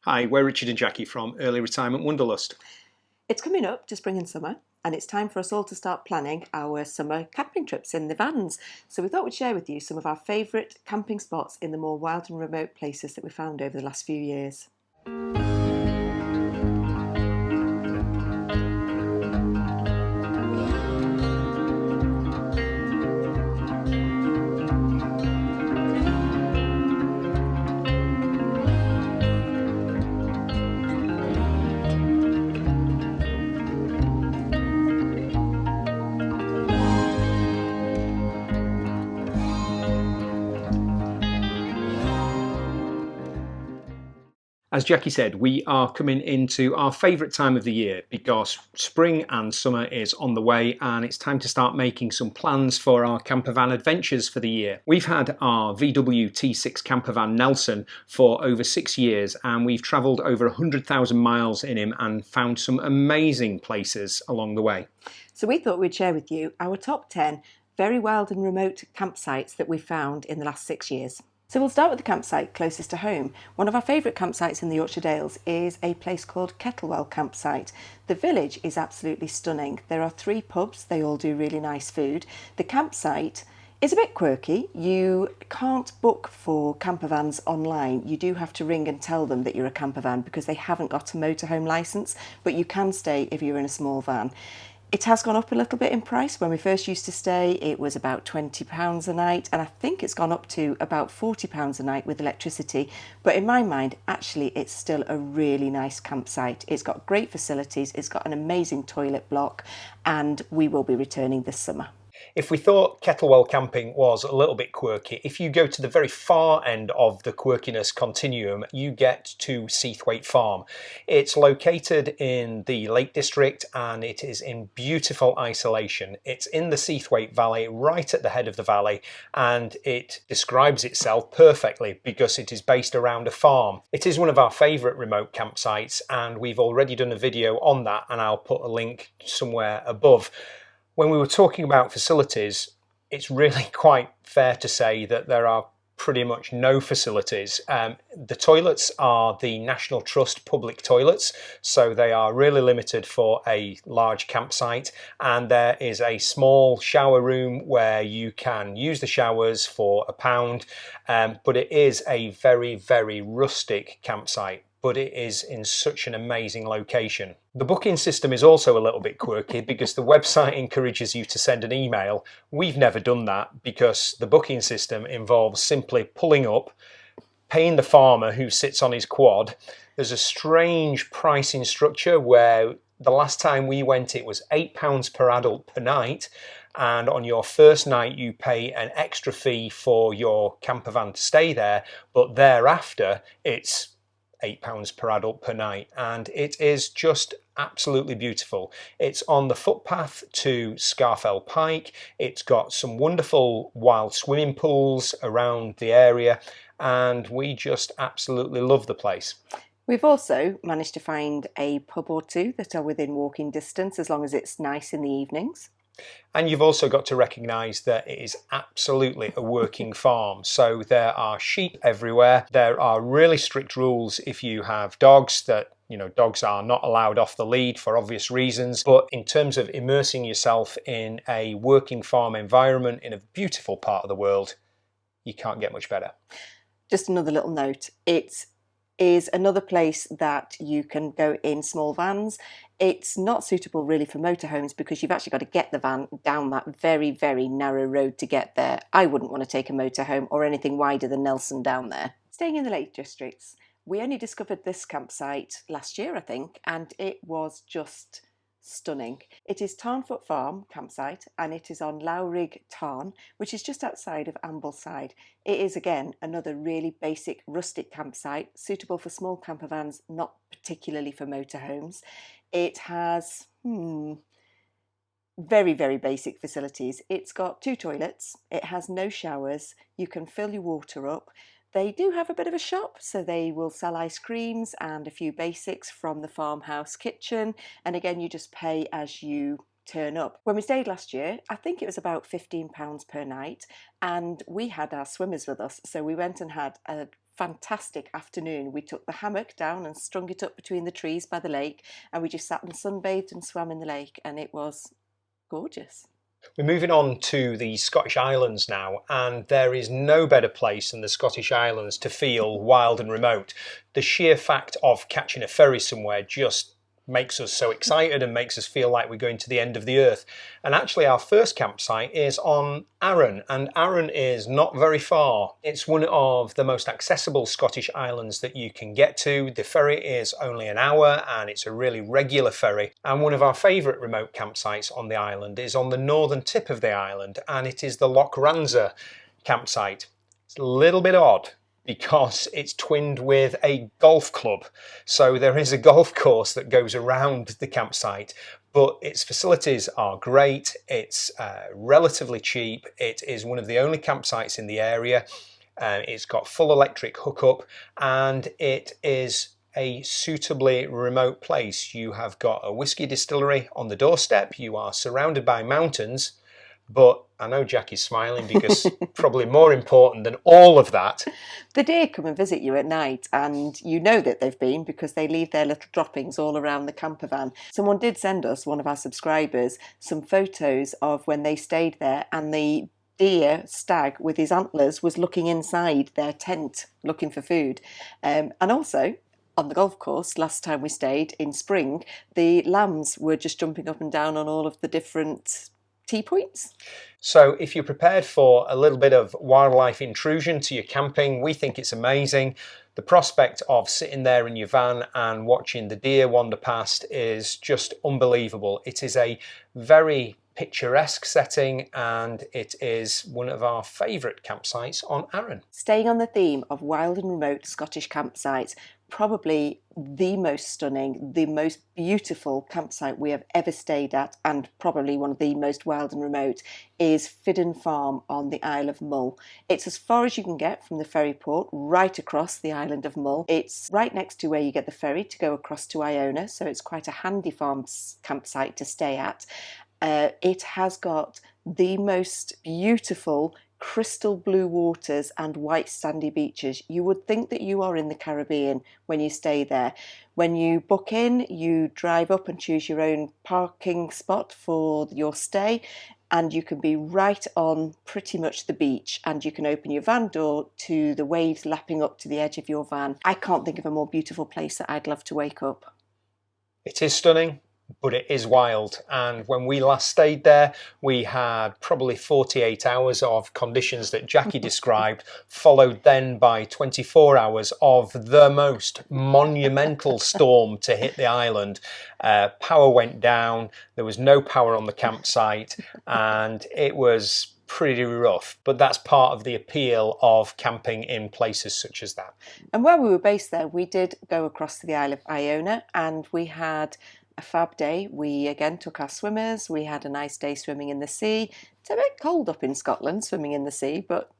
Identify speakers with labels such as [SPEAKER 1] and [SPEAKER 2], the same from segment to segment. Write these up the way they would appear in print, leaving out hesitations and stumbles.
[SPEAKER 1] Hi, we're Richard and Jackie from Early Retirement Wanderlust.
[SPEAKER 2] It's coming up to spring and summer, and it's time for us all to start planning our summer camping trips in the vans. So we thought we'd share with you some of our favourite camping spots in the more wild and remote places that we found over the last few years.
[SPEAKER 1] As Jackie said, we are coming into our favourite time of the year because spring and summer is on the way and it's time to start making some plans for our campervan adventures for the year. We've had our VW T6 campervan Nelson for over 6 years and we've travelled over 100,000 miles in him and found some amazing places along the way.
[SPEAKER 2] So we thought we'd share with you our top 10 very wild and remote campsites that we found in the last 6 years. So we'll start with the campsite closest to home. One of our favourite campsites in the Yorkshire Dales is a place called Kettlewell campsite. The village is absolutely stunning. There are 3 pubs, they all do really nice food. The campsite is a bit quirky. You can't book for campervans online. You do have to ring and tell them that you're a campervan because they haven't got a motorhome licence, but you can stay if you're in a small van. It has gone up a little bit in price. When we first used to stay, it was about £20 a night, and I think it's gone up to about £40 a night with electricity. But in my mind, actually, it's still a really nice campsite. It's got great facilities, it's got an amazing toilet block, and we will be returning this summer.
[SPEAKER 1] If we thought Kettlewell camping was a little bit quirky, if you go to the very far end of the quirkiness continuum, you get to Sewe Farm. It's located in the Lake District and it is in beautiful isolation. It's in the Sewe Valley, right at the head of the valley, and it describes itself perfectly because it is based around a farm. It is one of our favourite remote campsites and we've already done a video on that and I'll put a link somewhere above. When we were talking about facilities, it's really quite fair to say that there are pretty much no facilities. The toilets are the National Trust public toilets, so they are really limited for a large campsite, and there is a small shower room where you can use the showers for £1, but it is a very, very rustic campsite. But it is in such an amazing location. The booking system is also a little bit quirky because the website encourages you to send an email. We've never done that because the booking system involves simply pulling up, paying the farmer who sits on his quad. There's a strange pricing structure where the last time we went it was £8 per adult per night, and on your first night you pay an extra fee for your campervan to stay there, but thereafter it's £8 per adult per night, and it is just absolutely beautiful. It's on the footpath to Scafell Pike. It's got some wonderful wild swimming pools around the area, and we just absolutely love the place.
[SPEAKER 2] We've also managed to find a pub or 2 that are within walking distance as long as it's nice in the evenings.
[SPEAKER 1] And you've also got to recognise that it is absolutely a working farm. So there are sheep everywhere. There are really strict rules if you have dogs that, dogs are not allowed off the lead for obvious reasons. But in terms of immersing yourself in a working farm environment in a beautiful part of the world, you can't get much better.
[SPEAKER 2] Just another little note. It is another place that you can go in small vans. It's not suitable really for motorhomes because you've actually got to get the van down that very, very narrow road to get there. I wouldn't want to take a motorhome or anything wider than Nelson down there. Staying in the Lake Districts, we only discovered this campsite last year, I think, and it was just stunning. It is Tarfoot Farm campsite and it is on Lowrig Tarn, which is just outside of Ambleside. It is again another really basic rustic campsite suitable for small campervans, not particularly for motorhomes. It has very, very basic facilities. It's got 2 toilets, it has no showers, you can fill your water up. They do have a bit of a shop, so they will sell ice creams and a few basics from the farmhouse kitchen. And again, you just pay as you turn up. When we stayed last year, I think it was about £15 per night, and we had our swimmers with us. So we went and had a fantastic afternoon. We took the hammock down and strung it up between the trees by the lake, and we just sat and sunbathed and swam in the lake, and it was gorgeous.
[SPEAKER 1] We're moving on to the Scottish Islands now, and there is no better place than the Scottish Islands to feel wild and remote. The sheer fact of catching a ferry somewhere just makes us so excited and makes us feel like we're going to the end of the earth. And actually our first campsite is on Arran, and Arran is not very far. It's one of the most accessible Scottish islands that you can get to. The ferry is only an hour and it's a really regular ferry. And one of our favourite remote campsites on the island is on the northern tip of the island, and it is the Lochranza campsite. It's a little bit odd because it's twinned with a golf club. So there is a golf course that goes around the campsite, but its facilities are great. It's relatively cheap. It is one of the only campsites in the area. It's got full electric hookup, and it is a suitably remote place. You have got a whiskey distillery on the doorstep. You are surrounded by mountains. But I know Jackie's smiling because probably more important than all of that.
[SPEAKER 2] The deer come and visit you at night, and you know that they've been because they leave their little droppings all around the campervan. Someone did send us, one of our subscribers, some photos of when they stayed there, and the deer stag with his antlers was looking inside their tent looking for food. And also, on the golf course, last time we stayed in spring, the lambs were just jumping up and down on all of the different tee points.
[SPEAKER 1] So if you're prepared for a little bit of wildlife intrusion to your camping, we think it's amazing. The prospect of sitting there in your van and watching the deer wander past is just unbelievable. It is a very picturesque setting, and it is one of our favourite campsites on Arran.
[SPEAKER 2] Staying on the theme of wild and remote Scottish campsites, probably the most stunning, the most beautiful campsite we have ever stayed at, and probably one of the most wild and remote, is Fidden Farm on the Isle of Mull. It's as far as you can get from the ferry port, right across the island of Mull. It's right next to where you get the ferry to go across to Iona, so it's quite a handy farm campsite to stay at. It has got the most beautiful crystal blue waters and white sandy beaches. You would think that you are in the Caribbean when you stay there. When you book in, you drive up and choose your own parking spot for your stay, and you can be right on pretty much the beach, and you can open your van door to the waves lapping up to the edge of your van. I can't think of a more beautiful place that I'd love to wake up.
[SPEAKER 1] It is stunning, but it is wild. And when we last stayed there, we had probably 48 hours of conditions that Jackie described, followed then by 24 hours of the most monumental storm to hit the island. Power went down, there was no power on the campsite, and it was pretty rough, but that's part of the appeal of camping in places such as that.
[SPEAKER 2] And while we were based there, we did go across to the Isle of Iona, and we had a fab day. We again took our swimmers. We had a nice day swimming in the sea. It's a bit cold up in Scotland swimming in the sea, but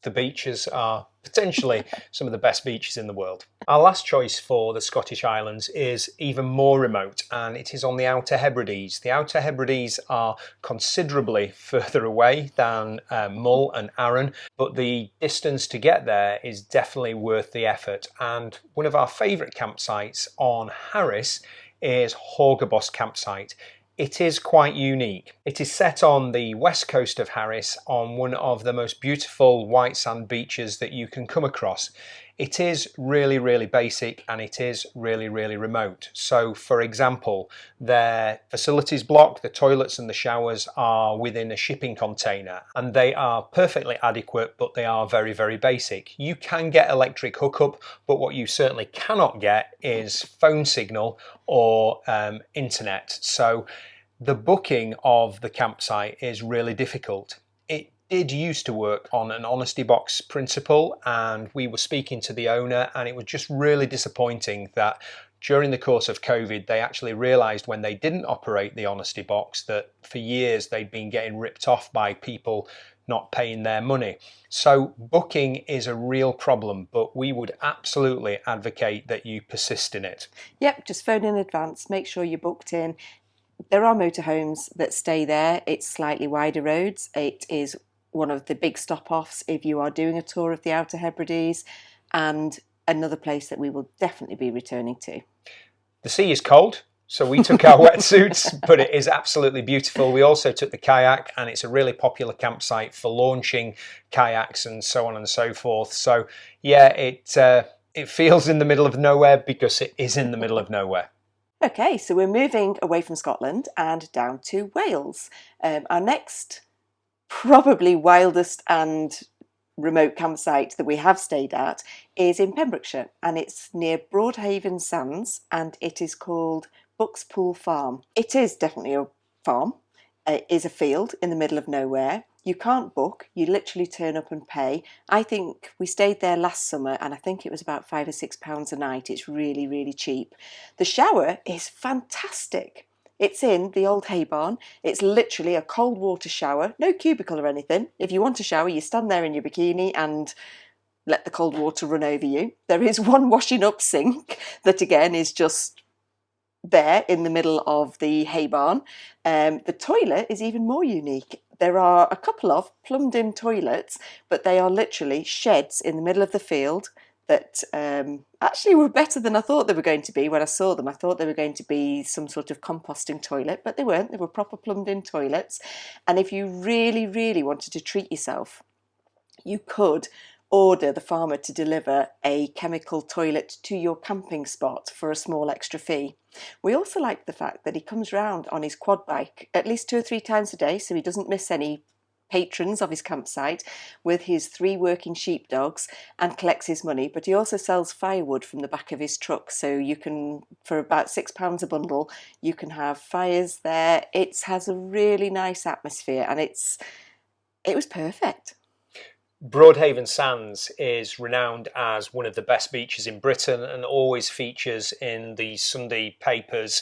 [SPEAKER 1] the beaches are potentially some of the best beaches in the world. Our last choice for the Scottish Islands is even more remote, and it is on the Outer Hebrides. The Outer Hebrides are considerably further away than Mull and Arran, but the distance to get there is definitely worth the effort. And one of our favourite campsites on Harris is Horaboss campsite. It is quite unique. It is set on the west coast of Harris on one of the most beautiful white sand beaches that you can come across. It is really, really basic, and it is really, really remote. So, for example, their facilities block, the toilets and the showers are within a shipping container, and they are perfectly adequate, but they are very, very basic. You can get electric hookup, but what you certainly cannot get is phone signal or internet. So the booking of the campsite is really difficult. It did used to work on an honesty box principle, and we were speaking to the owner, and it was just really disappointing that during the course of COVID they actually realised when they didn't operate the honesty box that for years they'd been getting ripped off by people not paying their money. So booking is a real problem, but we would absolutely advocate that you persist in it.
[SPEAKER 2] Yep, just phone in advance, make sure you're booked in. There are motorhomes that stay there. It's slightly wider roads. It is one of the big stop-offs if you are doing a tour of the Outer Hebrides. and another place that we will definitely be returning to.
[SPEAKER 1] The sea is cold, so we took our wetsuits, but it is absolutely beautiful. We also took the kayak, and it's a really popular campsite for launching kayaks and so on and so forth. So yeah, it feels in the middle of nowhere because it is in the middle of nowhere.
[SPEAKER 2] Okay, so we're moving away from Scotland and down to Wales. Our next probably wildest and remote campsite that we have stayed at is in Pembrokeshire, and it's near Broadhaven Sands, and it is called Bookspool Farm. It is definitely a farm. It is a field in the middle of nowhere. You can't book, you literally turn up and pay. I think we stayed there last summer and I think it was about £5 or £6 a night. It's really, really cheap. The shower is fantastic. It's in the old hay barn. It's literally a cold water shower, no cubicle or anything. If you want to shower, you stand there in your bikini and let the cold water run over you. There is one washing up sink that again is just there in the middle of the hay barn. The toilet is even more unique. There are a couple of plumbed in toilets, but they are literally sheds in the middle of the field that actually were better than I thought they were going to be when I saw them. I thought they were going to be some sort of composting toilet, but they weren't. They were proper plumbed in toilets. And if you really, really wanted to treat yourself, you could order the farmer to deliver a chemical toilet to your camping spot for a small extra fee. We also like the fact that he comes round on his quad bike at least 2 or 3 times a day, so he doesn't miss any patrons of his campsite, with his 3 working sheepdogs, and collects his money. But he also sells firewood from the back of his truck, so you can, for about £6 a bundle, you can have fires there. It has a really nice atmosphere, and it was perfect.
[SPEAKER 1] Broadhaven Sands is renowned as one of the best beaches in Britain and always features in the Sunday papers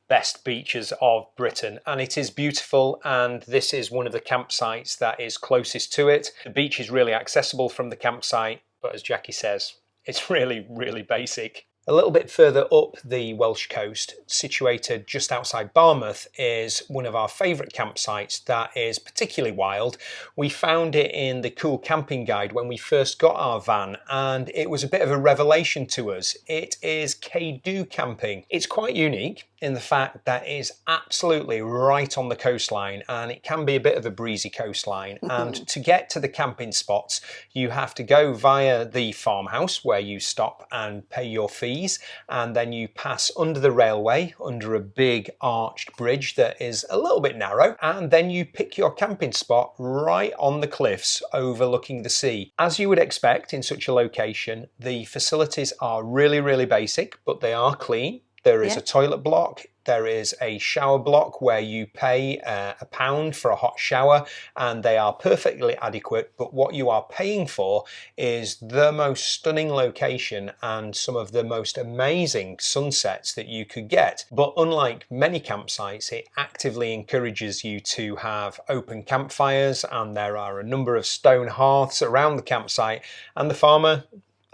[SPEAKER 1] best beaches of Britain, and it is beautiful, and this is one of the campsites that is closest to it. The beach is really accessible from the campsite, but as Jackie says, it's really, really basic. A little bit further up the Welsh coast, situated just outside Barmouth, is one of our favourite campsites that is particularly wild. We found it in the Cool Camping Guide when we first got our van, and it was a bit of a revelation to us. It is Kido camping. It's quite unique in the fact that it is absolutely right on the coastline, and it can be a bit of a breezy coastline. And to get to the camping spots, you have to go via the farmhouse where you stop and pay your fees, and then you pass under the railway, under a big arched bridge that is a little bit narrow, and then you pick your camping spot right on the cliffs overlooking the sea. As you would expect in such a location, the facilities are really, really basic, but they are clean. There is a toilet block, there is a shower block where you pay £1 for a hot shower, and they are perfectly adequate, but what you are paying for is the most stunning location and some of the most amazing sunsets that you could get. But unlike many campsites, it actively encourages you to have open campfires, and there are a number of stone hearths around the campsite, and the farmer,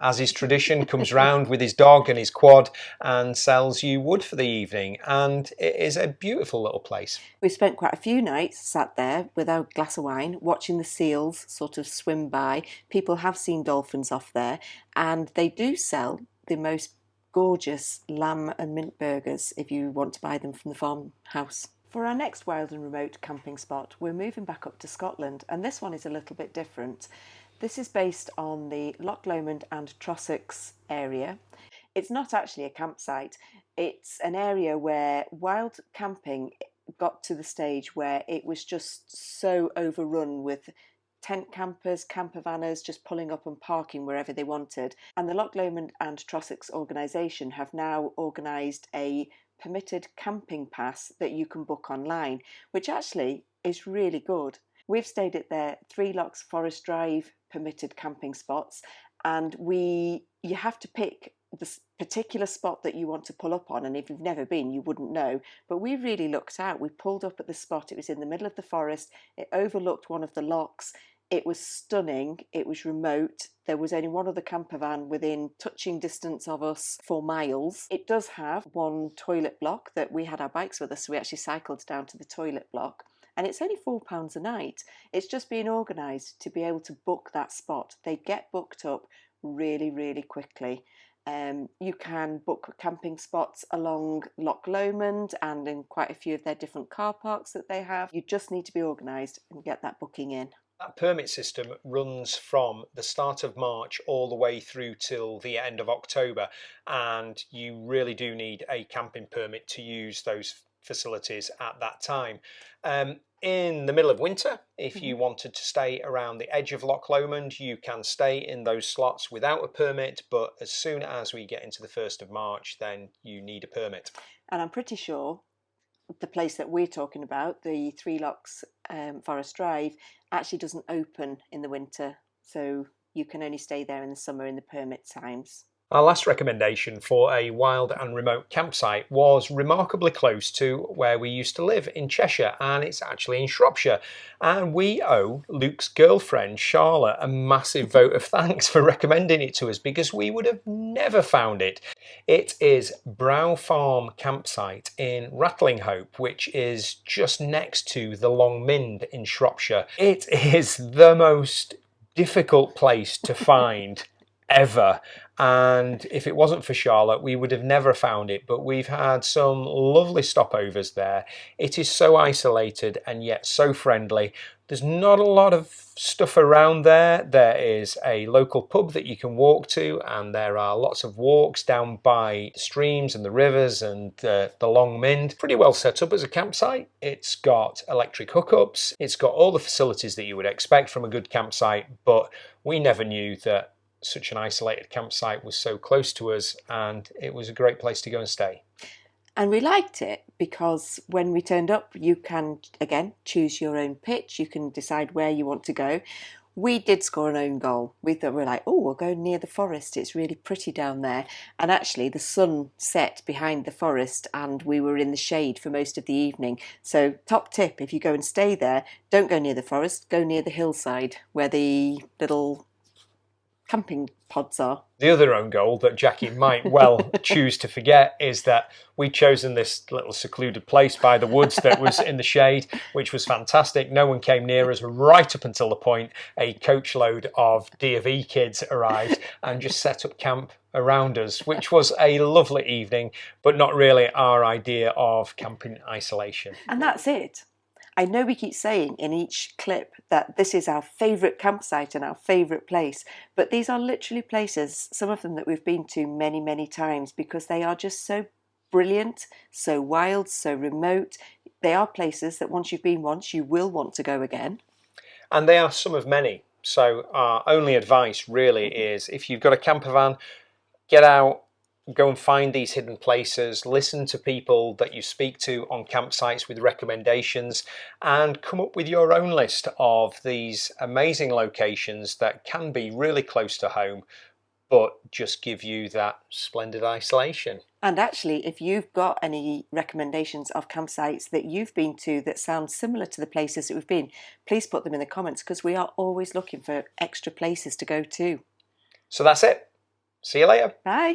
[SPEAKER 1] as is tradition, comes round with his dog and his quad and sells you wood for the evening, and it is a beautiful little place.
[SPEAKER 2] We spent quite a few nights sat there with our glass of wine, watching the seals sort of swim by. People have seen dolphins off there, and they do sell the most gorgeous lamb and mint burgers if you want to buy them from the farmhouse. For our next wild and remote camping spot, we're moving back up to Scotland, and this one is a little bit different. This is based on the Loch Lomond and Trossachs area. It's not actually a campsite. It's an area where wild camping got to the stage where it was just so overrun with tent campers, campervanners just pulling up and parking wherever they wanted. And the Loch Lomond and Trossachs organisation have now organised a permitted camping pass that you can book online, which actually is really good. We've stayed at their 3 Lochs Forest Drive permitted camping spots, and you have to pick the particular spot that you want to pull up on, and if you've never been, you wouldn't know. But we really looked out. We pulled up at the spot. It was in the middle of the forest. It overlooked one of the lochs. It was stunning. It was remote. There was only one other camper van within touching distance of us for miles. It does have one toilet block that we had our bikes with us, so we actually cycled down to the toilet block. And it's only £4 a night. It's just being organised to be able to book that spot. They get booked up really, really quickly. You can book camping spots along Loch Lomond and in quite a few of their different car parks that they have. You just need to be organised and get that booking in.
[SPEAKER 1] That permit system runs from the start of March all the way through till the end of October, and you really do need a camping permit to use those facilities at that time. In the middle of winter, if you wanted to stay around the edge of Loch Lomond, you can stay in those slots without a permit, but as soon as we get into the 1st of March, then you need a permit.
[SPEAKER 2] And I'm pretty sure the place that we're talking about, the Three Lochs Forest Drive, actually doesn't open in the winter, so you can only stay there in the summer in the permit times.
[SPEAKER 1] Our last recommendation for a wild and remote campsite was remarkably close to where we used to live in Cheshire, and it's actually in Shropshire. And we owe Luke's girlfriend, Charlotte, a massive vote of thanks for recommending it to us, because we would have never found it. It is Brow Farm campsite in Rattlinghope, which is just next to the Loch Lomond in Shropshire. It is the most difficult place to find ever, and if it wasn't for Charlotte we would have never found it, but we've had some lovely stopovers there. It is so isolated and yet so friendly. There's not a lot of stuff around there. There is a local pub that you can walk to, and there are lots of walks down by the streams and the rivers and the Loch Lomond. Pretty well set up as a campsite. It's got electric hookups, it's got all the facilities that you would expect from a good campsite, but we never knew that such an isolated campsite was so close to us, and it was a great place to go and stay.
[SPEAKER 2] And we liked it because when we turned up, you can again choose your own pitch, you can decide where you want to go. We did score an own goal. We thought, we were like, oh, we'll go near the forest, it's really pretty down there. And actually the sun set behind the forest and we were in the shade for most of the evening. So top tip, if you go and stay there, don't go near the forest, go near the hillside where the little camping pods are.
[SPEAKER 1] The other own goal that Jackie might well choose to forget is that we'd chosen this little secluded place by the woods that was in the shade, which was fantastic. No one came near us right up until the point a coachload of D&V kids arrived and just set up camp around us, which was a lovely evening, but not really our idea of camping isolation.
[SPEAKER 2] And that's it. I know we keep saying in each clip that this is our favourite campsite and our favourite place, but these are literally places, some of them that we've been to many, many times, because they are just so brilliant, so wild, so remote. They are places that once you've been once, you will want to go again.
[SPEAKER 1] And they are some of many. So our only advice really is, if you've got a camper van, get out, go and find these hidden places, listen to people that you speak to on campsites with recommendations, and come up with your own list of these amazing locations that can be really close to home, but just give you that splendid isolation.
[SPEAKER 2] And actually, if you've got any recommendations of campsites that you've been to that sound similar to the places that we've been, please put them in the comments, because we are always looking for extra places to go to.
[SPEAKER 1] So that's it. See you later.
[SPEAKER 2] Bye.